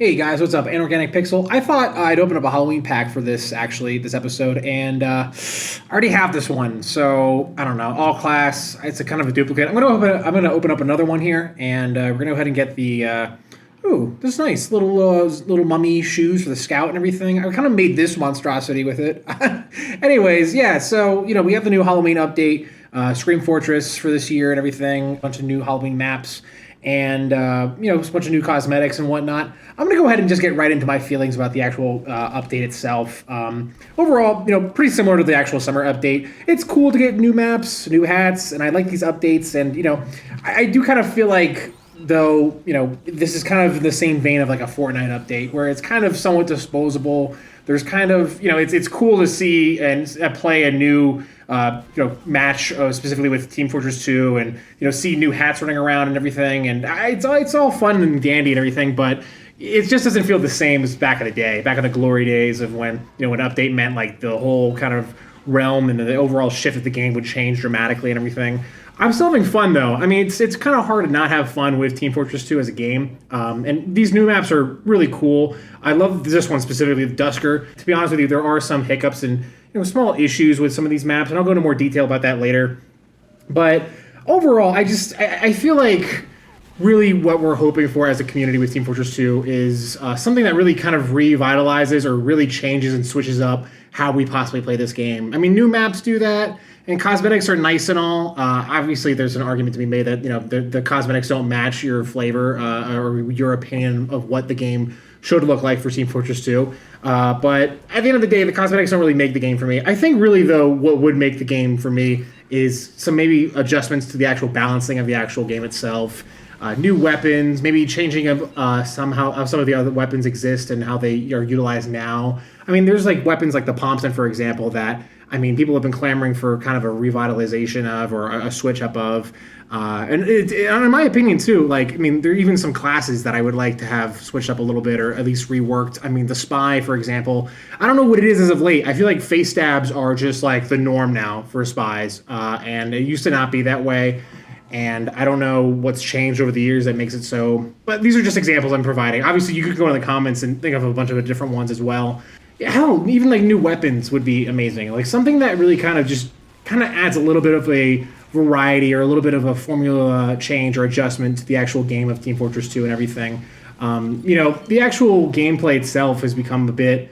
Hey guys, what's up? Inorganic Pixel. I thought I'd open up a Halloween pack for this episode, and I already have this one, so I don't know. All class, it's a kind of a duplicate. I'm gonna open up another one here, and we're gonna go ahead and get the. Ooh, this is nice little mummy shoes for the scout and everything. I kind of made this monstrosity with it. Anyways, yeah. So we have the new Halloween update, Scream Fortress for this year and everything. A bunch of new Halloween maps and a bunch of new cosmetics and whatnot. I'm gonna go ahead and just get right into my feelings about the actual update itself. Overall, pretty similar to the actual summer update. It's cool to get new maps, new hats, and I like these updates. And I do kind of feel like, though, this is kind of the same vein of like a Fortnite update, where it's kind of somewhat disposable. There's kind of, it's cool to see and play a new match specifically with Team Fortress 2, and see new hats running around and everything, and it's all fun and dandy and everything, but it just doesn't feel the same as back in the day, back in the glory days of when an update meant like the whole kind of realm and the overall shift of the game would change dramatically and everything. I'm still having fun though. I mean, it's kind of hard to not have fun with Team Fortress 2 as a game. And these new maps are really cool. I love this one specifically, the Dusker. To be honest with you, there are some hiccups and small issues with some of these maps, and I'll go into more detail about that later. But overall, I feel like really what we're hoping for as a community with Team Fortress 2 is something that really kind of revitalizes or really changes and switches up how we possibly play this game. I mean, new maps do that, and cosmetics are nice and all. Obviously, there's an argument to be made that the cosmetics don't match your flavor or your opinion of what the game should look like for Team Fortress 2. But at the end of the day, the cosmetics don't really make the game for me. I think really, though, what would make the game for me is some maybe adjustments to the actual balancing of the actual game itself. New weapons, maybe changing of somehow how some of the other weapons exist and how they are utilized now. I mean, there's like weapons like the Thompson, for example, that people have been clamoring for kind of a revitalization of or a switch up of. And in my opinion, too, there are even some classes that I would like to have switched up a little bit or at least reworked. I mean, the Spy, for example, I don't know what it is as of late. I feel like face stabs are just like the norm now for spies. And it used to not be that way. And I don't know what's changed over the years that makes it so. But these are just examples I'm providing. Obviously, you could go in the comments and think of a bunch of different ones as well. Yeah, hell, even like new weapons would be amazing. Like something that really kind of adds a little bit of a variety or a little bit of a formula change or adjustment to the actual game of Team Fortress 2 and everything. The actual gameplay itself has become a bit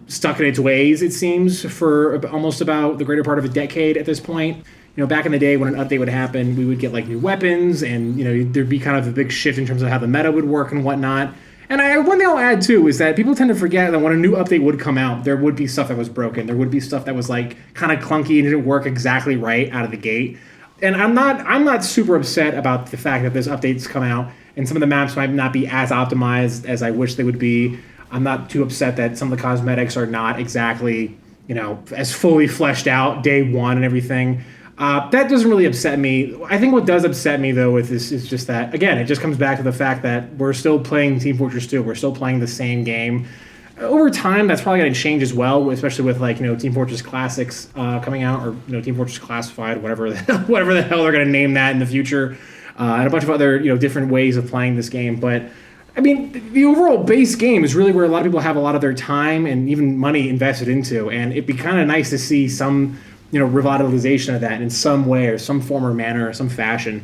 stuck in its ways, it seems, for almost about the greater part of a decade at this point. Back in the day when an update would happen, we would get like new weapons and, there'd be kind of a big shift in terms of how the meta would work and whatnot. And one thing I'll add too is that people tend to forget that when a new update would come out, there would be stuff that was broken. There would be stuff that was like kind of clunky and didn't work exactly right out of the gate. And I'm not super upset about the fact that this update's come out and some of the maps might not be as optimized as I wish they would be. I'm not too upset that some of the cosmetics are not exactly, as fully fleshed out day one and everything. That doesn't really upset me. I think what does upset me, though, with this is just that, again, it just comes back to the fact that we're still playing Team Fortress 2. We're still playing the same game. Over time, that's probably going to change as well, especially with, Team Fortress Classics coming out, or, Team Fortress Classified, whatever the hell they're going to name that in the future, and a bunch of other, different ways of playing this game. But, I mean, the overall base game is really where a lot of people have a lot of their time and even money invested into, and it'd be kind of nice to see some revitalization of that in some way or some form or manner or some fashion.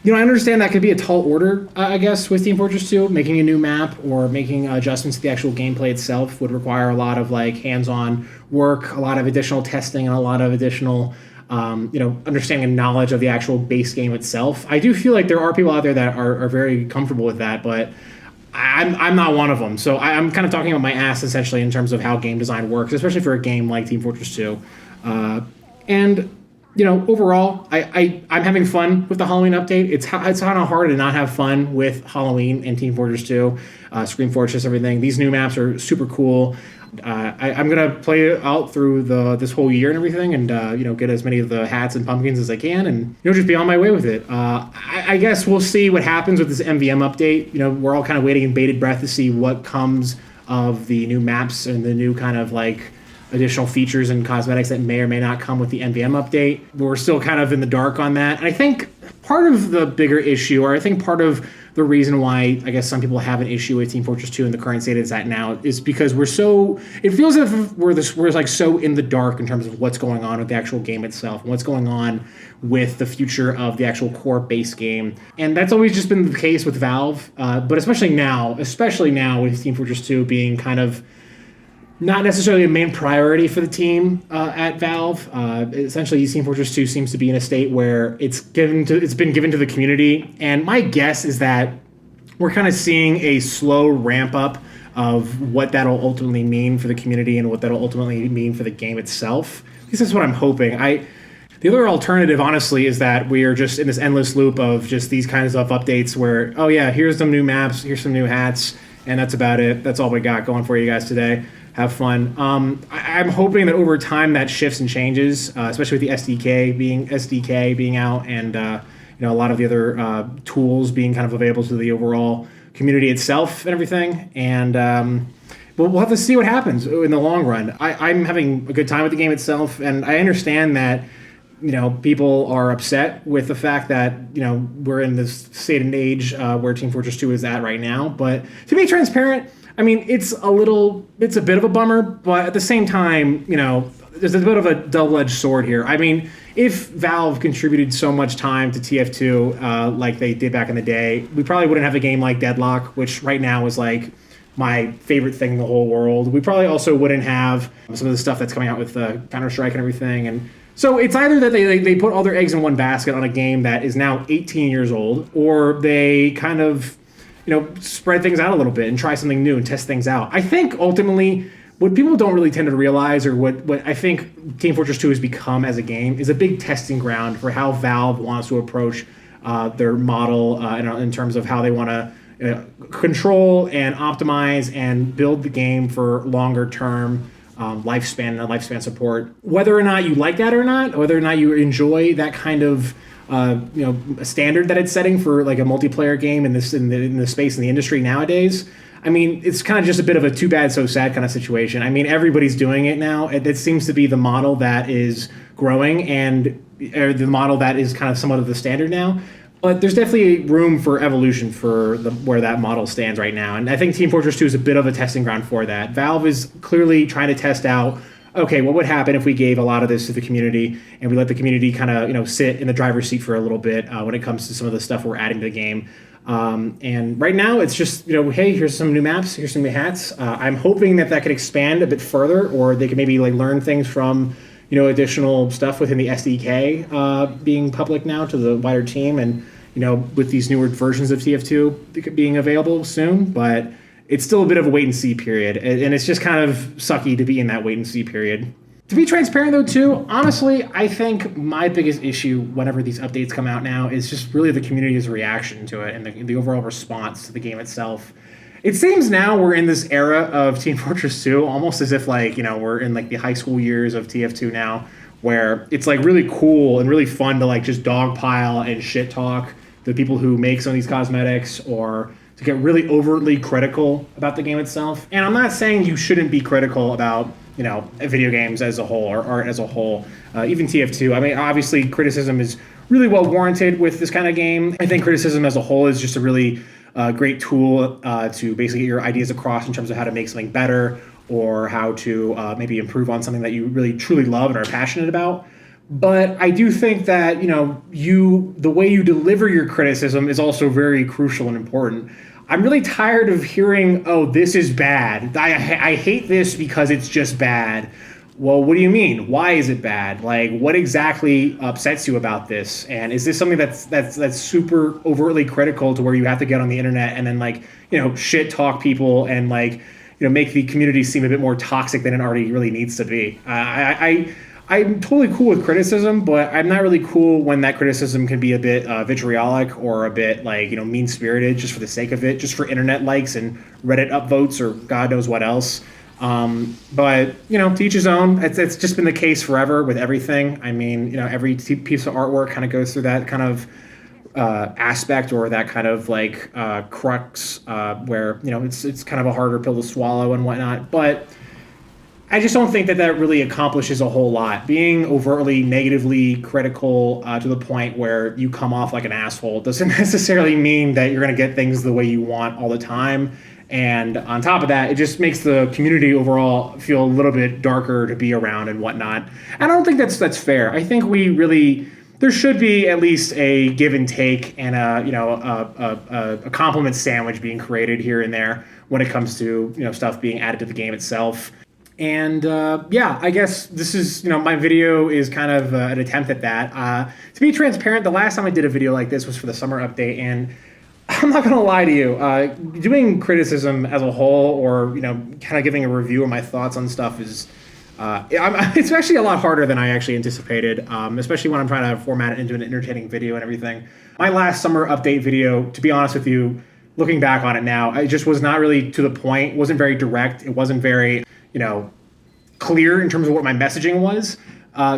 I understand that could be a tall order, I guess, with Team Fortress 2. Making a new map or making adjustments to the actual gameplay itself would require a lot of hands-on work, a lot of additional testing, and a lot of additional understanding and knowledge of the actual base game itself. I do feel like there are people out there that are very comfortable with that, but I'm not one of them. So I'm kind of talking about my ass, essentially, in terms of how game design works, especially for a game like Team Fortress 2. And overall, I'm having fun with the Halloween update. It's kind of hard to not have fun with Halloween and Team Fortress 2, Scream Fortress, everything. These new maps are super cool. I'm gonna play it out through this whole year and everything, and get as many of the hats and pumpkins as I can, and just be on my way with it. I guess we'll see what happens with this MVM update. We're all kind of waiting in bated breath to see what comes of the new maps and the new kind of additional features and cosmetics that may or may not come with the MVM update. We're still kind of in the dark on that. And I think part of the bigger issue, or I think part of the reason why I guess some people have an issue with Team Fortress 2 in the current state it's at now is because it feels as if we're like so in the dark in terms of what's going on with the actual game itself, and what's going on with the future of the actual core base game. And that's always just been the case with Valve, but especially now with Team Fortress 2 being kind of not necessarily a main priority for the team at Valve. Essentially, Team Fortress 2 seems to be in a state where it's been given to the community, and my guess is that we're kind of seeing a slow ramp up of what that'll ultimately mean for the community and what that'll ultimately mean for the game itself. At least that's what I'm hoping. The other alternative, honestly, is that we are just in this endless loop of just these kinds of updates where, oh yeah, here's some new maps, here's some new hats, and that's about it. That's all we got going for you guys today. Have fun. I'm hoping that over time that shifts and changes, especially with the SDK being out, and a lot of the other tools being kind of available to the overall community itself and everything. And we'll have to see what happens in the long run. I'm having a good time with the game itself, and I understand that people are upset with the fact that we're in this state and age where Team Fortress 2 is at right now. But to be transparent, I mean, it's a bit of a bummer, but at the same time, there's a bit of a double-edged sword here. I mean, if Valve contributed so much time to TF2 like they did back in the day, we probably wouldn't have a game like Deadlock, which right now is like my favorite thing in the whole world. We probably also wouldn't have some of the stuff that's coming out with Counter-Strike and everything. And so it's either that they put all their eggs in one basket on a game that is now 18 years old, or they kind of spread things out a little bit and try something new and test things out. I think ultimately what people don't really tend to realize, or what I think Team Fortress 2 has become as a game, is a big testing ground for how Valve wants to approach their model in terms of how they want to control and optimize and build the game for longer term lifespan support. Whether or not you like that or not, whether or not you enjoy that kind of a standard that it's setting for like a multiplayer game in the space in the industry nowadays. I mean, it's kind of just a bit of a too bad, so sad kind of situation. I mean, everybody's doing it now. It seems to be the model that is growing, or the model that is kind of somewhat of the standard now. But there's definitely room for evolution for where that model stands right now. And I think Team Fortress 2 is a bit of a testing ground for that. Valve is clearly trying to test out, okay, what would happen if we gave a lot of this to the community and we let the community kind of, sit in the driver's seat for a little bit when it comes to some of the stuff we're adding to the game. And right now it's just, hey, here's some new maps, here's some new hats. I'm hoping that could expand a bit further, or they could maybe learn things from, additional stuff within the SDK being public now to the wider team, and, with these newer versions of TF2 being available soon. But it's still a bit of a wait-and-see period, and it's just kind of sucky to be in that wait-and-see period. To be transparent, though, too, honestly, I think my biggest issue whenever these updates come out now is just really the community's reaction to it and the overall response to the game itself. It seems now we're in this era of Team Fortress 2, almost as if, we're in, the high school years of TF2 now, where it's, really cool and really fun to, just dogpile and shit-talk the people who make some of these cosmetics, or to get really overtly critical about the game itself. And I'm not saying you shouldn't be critical about, video games as a whole, or art as a whole, even TF2. I mean, obviously, criticism is really well warranted with this kind of game. I think criticism as a whole is just a really great tool to basically get your ideas across in terms of how to make something better, or how to maybe improve on something that you really truly love and are passionate about. But I do think that, the way you deliver your criticism is also very crucial and important. I'm really tired of hearing, oh, this is bad. I hate this because it's just bad. Well, what do you mean? Why is it bad? What exactly upsets you about this? And is this something that's super overtly critical to where you have to get on the internet and then shit talk people and make the community seem a bit more toxic than it already really needs to be? I'm totally cool with criticism, but I'm not really cool when that criticism can be a bit vitriolic, or a bit mean-spirited just for the sake of it, just for internet likes and Reddit upvotes or God knows what else. But to each his own. It's just been the case forever with everything. I mean, every piece of artwork kind of goes through that kind of aspect, or that kind of crux where it's kind of a harder pill to swallow and whatnot. But I just don't think that that really accomplishes a whole lot. Being overtly negatively critical to the point where you come off like an asshole doesn't necessarily mean that you're going to get things the way you want all the time. And on top of that, it just makes the community overall feel a little bit darker to be around and whatnot. And I don't think that's fair. I think we really there should be at least a give and take and a compliment sandwich being created here and there when it comes to stuff being added to the game itself. And yeah, I guess this is, my video is kind of an attempt at that. To be transparent, the last time I did a video like this was for the summer update, and I'm not going to lie to you. Doing criticism as a whole, or kind of giving a review of my thoughts on stuff is, it's actually a lot harder than I actually anticipated, especially when I'm trying to format it into an entertaining video and everything. My last summer update video, to be honest with you, looking back on it now, it just was not really to the point. It wasn't very direct. It wasn't very clear in terms of what my messaging was.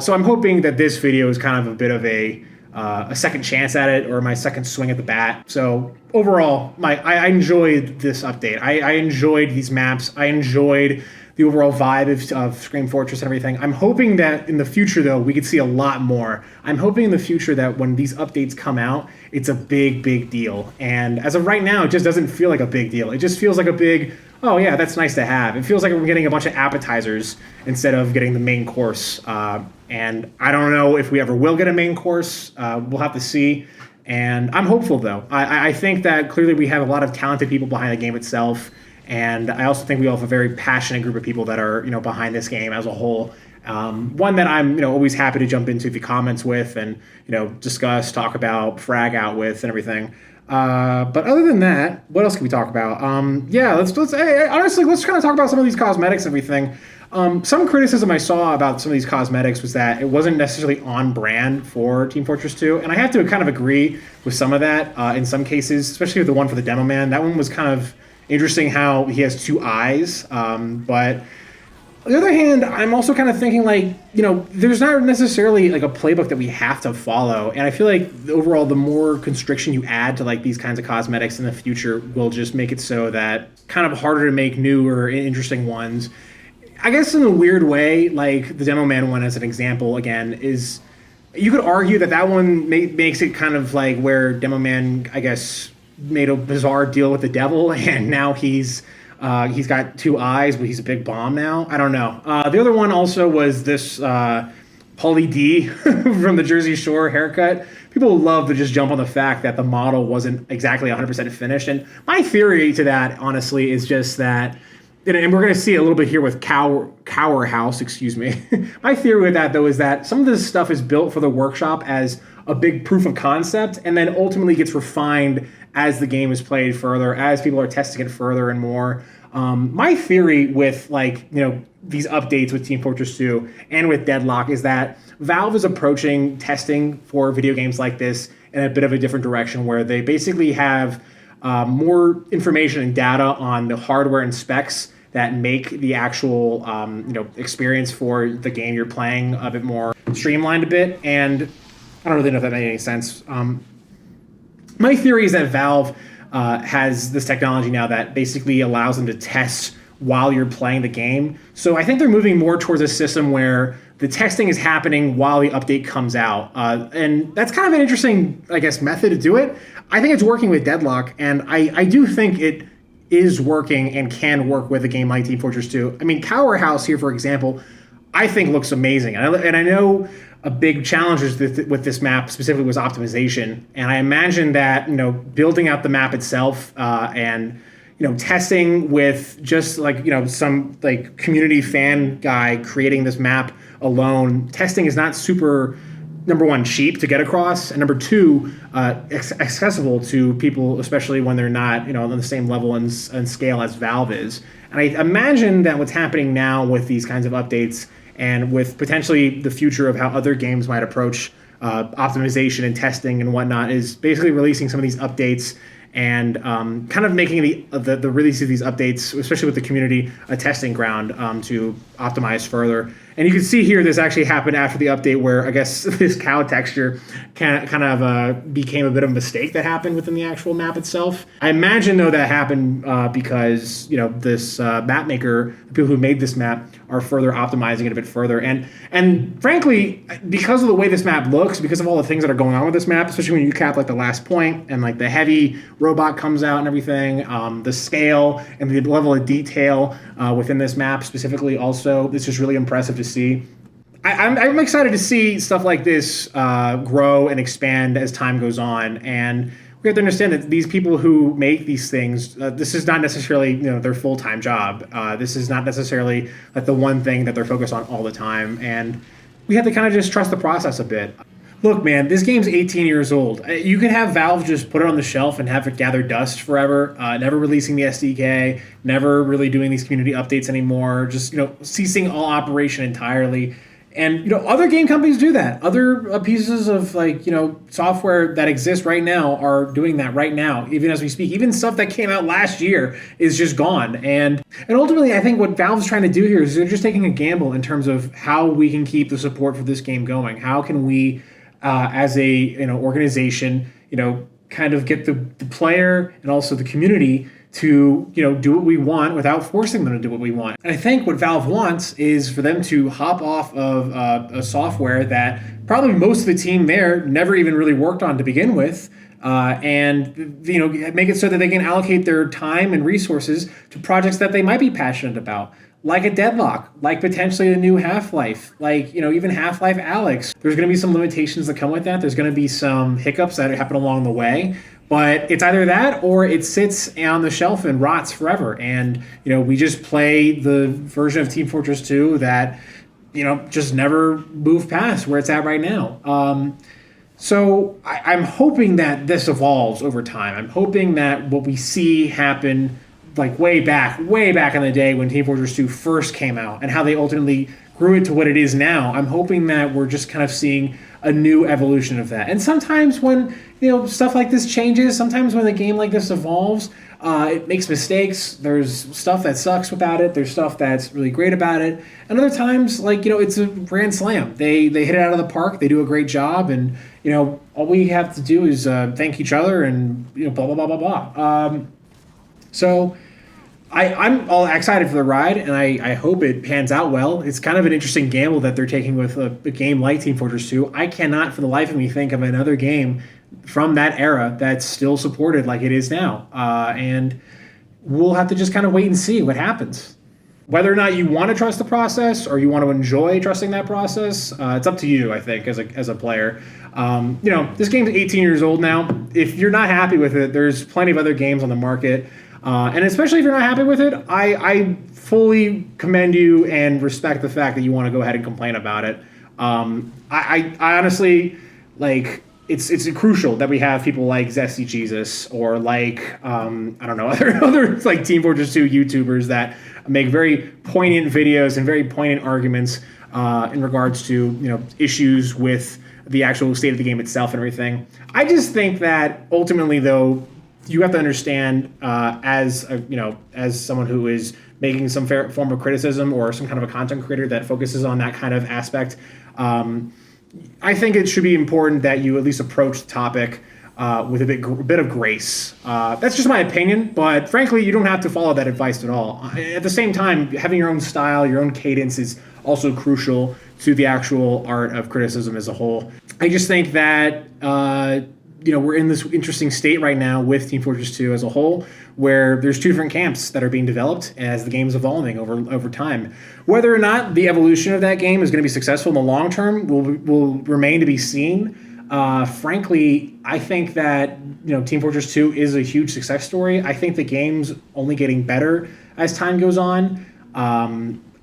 So I'm hoping that this video is kind of a bit of a second chance at it, or my second swing at the bat. So overall, I enjoyed this update. I enjoyed these maps. I enjoyed the overall vibe of Scream Fortress and everything. I'm hoping that in the future, though, we could see a lot more. I'm hoping in the future that when these updates come out, it's a big, big deal. And as of right now, it just doesn't feel like a big deal. It just feels like a big, oh yeah, that's nice to have. It feels like we're getting a bunch of appetizers instead of getting the main course. And I don't know if we ever will get a main course. We'll have to see. And I'm hopeful, though. I think that clearly we have a lot of talented people behind the game itself. And I also think we all have a very passionate group of people that are, behind this game as a whole. One that I'm, always happy to jump into the comments with and, discuss, talk about, frag out with and everything. But other than that, what else can we talk about? Yeah, let's honestly, let's kind of talk about some of these cosmetics and everything. Some criticism I saw about some of these cosmetics was that it wasn't necessarily on brand for Team Fortress 2. And I have to kind of agree with some of that in some cases, especially with the one for the demo man. That one was kind of interesting how he has two eyes. But on the other hand, I'm also kind of thinking there's not necessarily like a playbook that we have to follow. And I feel like overall, the more constriction you add to these kinds of cosmetics in the future will just make it so that kind of harder to make new or interesting ones. I guess in a weird way, like the Demo Man one as an example, again, is you could argue that one makes it kind of like where Demo Man, I guess, made a bizarre deal with the devil, and now he's got two eyes, but he's a big bomb now. I don't know. The other one also was this Pauly D from the Jersey Shore haircut. People love to just jump on the fact that the model wasn't exactly 100% finished, and my theory to that, honestly, is just that, and we're going to see a little bit here with Cower House, excuse me. My theory with that, though, is that some of this stuff is built for the workshop as a big proof of concept, and then ultimately gets refined as the game is played further, as people are testing it further and more. My theory with these updates with Team Fortress 2 and with Deadlock is that Valve is approaching testing for video games like this in a bit of a different direction, where they basically have more information and data on the hardware and specs that make the actual experience for the game you're playing a bit more streamlined a bit. And I don't really know if that made any sense. My theory is that Valve has this technology now that basically allows them to test while you're playing the game. So I think they're moving more towards a system where the testing is happening while the update comes out. And that's kind of an interesting, I guess, method to do it. I think it's working with Deadlock, and I do think it is working and can work with a game like Team Fortress 2. I mean, Cower House here, for example, I think looks amazing. And I know a big challenge with this map specifically was optimization. And I imagine that, building out the map itself and, testing with just some community fan guy creating this map alone, testing is not super, number one, cheap to get across, and number two, accessible to people, especially when they're not, on the same level and scale as Valve is. And I imagine that what's happening now with these kinds of updates and with potentially the future of how other games might approach optimization and testing and whatnot is basically releasing some of these updates and kind of making the release of these updates, especially with the community, a testing ground to optimize further. And you can see here this actually happened after the update where I guess this cow texture kind of became a bit of a mistake that happened within the actual map itself. I imagine, though, that happened because, this map maker, the people who made this map, are further optimizing it a bit further. And frankly, because of the way this map looks, because of all the things that are going on with this map, especially when you cap like the last point and like the heavy robot comes out and everything, the scale and the level of detail within this map specifically also, it's just really impressive to see. I'm excited to see stuff like this grow and expand as time goes on. And we have to understand that these people who make these things, this is not necessarily their full-time job. This is not necessarily like the one thing that they're focused on all the time. And we have to kind of just trust the process a bit. Look, man, this game's 18 years old. You could have Valve just put it on the shelf and have it gather dust forever, never releasing the SDK, never really doing these community updates anymore, just ceasing all operation entirely. And other game companies do that. Other pieces of software that exist right now are doing that right now, even as we speak. Even stuff that came out last year is just gone. And ultimately, I think what Valve's trying to do here is they're just taking a gamble in terms of how we can keep the support for this game going. How can we, as a organization, kind of get the player and also the community to do what we want without forcing them to do what we want. And I think what Valve wants is for them to hop off of a software that probably most of the team there never even really worked on to begin with, and make it so that they can allocate their time and resources to projects that they might be passionate about, like a Deadlock, like potentially a new Half-Life, like even Half-Life Alyx. There's going to be some limitations that come with that. There's going to be some hiccups that happen along the way. But it's either that or it sits on the shelf and rots forever. And, we just play the version of Team Fortress 2 that, just never moved past where it's at right now. So I'm hoping that this evolves over time. I'm hoping that what we see happen like way back in the day when Team Fortress 2 first came out and how they ultimately grew it to what it is now. I'm hoping that we're just kind of seeing a new evolution of that. And sometimes when stuff like this changes, sometimes when a game like this evolves, it makes mistakes. There's stuff that sucks about it. There's stuff that's really great about it. And other times, it's a grand slam. They hit it out of the park. They do a great job. And, all we have to do is thank each other and, blah, blah, blah, blah, blah. So I'm all excited for the ride, and I hope it pans out well. It's kind of an interesting gamble that they're taking with a game like Team Fortress 2. I cannot for the life of me think of another game from that era that's still supported like it is now. And we'll have to just kind of wait and see what happens. Whether or not you want to trust the process or you want to enjoy trusting that process, it's up to you, I think, as a player. This game's 18 years old now. If you're not happy with it, there's plenty of other games on the market. And especially if you're not happy with it, I fully commend you and respect the fact that you want to go ahead and complain about it. I honestly, it's crucial that we have people like Zesty Jesus or other like Team Fortress 2 YouTubers that make very poignant videos and very poignant arguments in regards to issues with the actual state of the game itself and everything. I just think that ultimately, though, you have to understand as someone who is making some form of criticism or some kind of a content creator that focuses on that kind of aspect. I think it should be important that you at least approach the topic with a bit of grace. That's just my opinion, but frankly, you don't have to follow that advice at all. At the same time, having your own style, your own cadence is also crucial to the actual art of criticism as a whole. I just think that we're in this interesting state right now with Team Fortress 2 as a whole, where there's two different camps that are being developed as the game's evolving over time. Whether or not the evolution of that game is going to be successful in the long term will remain to be seen. Frankly, I think that Team Fortress 2 is a huge success story. I think the game's only getting better as time goes on.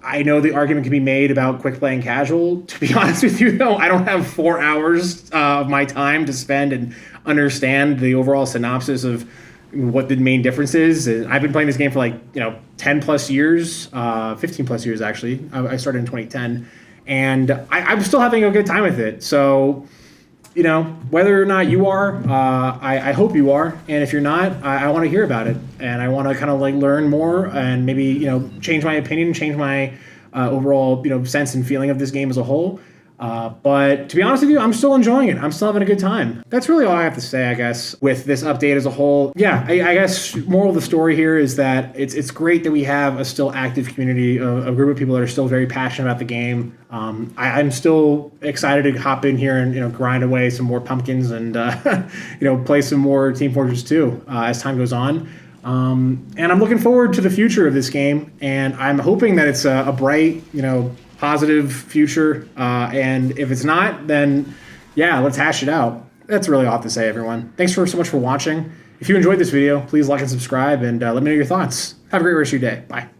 I know the argument can be made about quick play and casual. To be honest with you, though, I don't have 4 hours of my time to spend and understand the overall synopsis of what the main difference is. I've been playing this game for 10 plus years, 15 plus years actually. I started in 2010, and I'm still having a good time with it. So you know, whether or not you are, I hope you are. And if you're not, I want to hear about it. And I want to kind of like learn more and maybe, you know, change my opinion, change my overall, you know, sense and feeling of this game as a whole. But to be honest with you, I'm still enjoying it. I'm still having a good time. That's really all I have to say, I guess, with this update as a whole. Yeah, I guess moral of the story here is that it's great that we have a still active community, a group of people that are still very passionate about the game. I'm still excited to hop in here and, you know, grind away some more pumpkins and, you know, play some more Team Fortress 2 as time goes on. And I'm looking forward to the future of this game, and I'm hoping that it's a bright, you know, positive future. And if it's not, then yeah, let's hash it out. That's really all I have to say, everyone. Thanks so much for watching. If you enjoyed this video, please like and subscribe, and let me know your thoughts. Have a great rest of your day. Bye.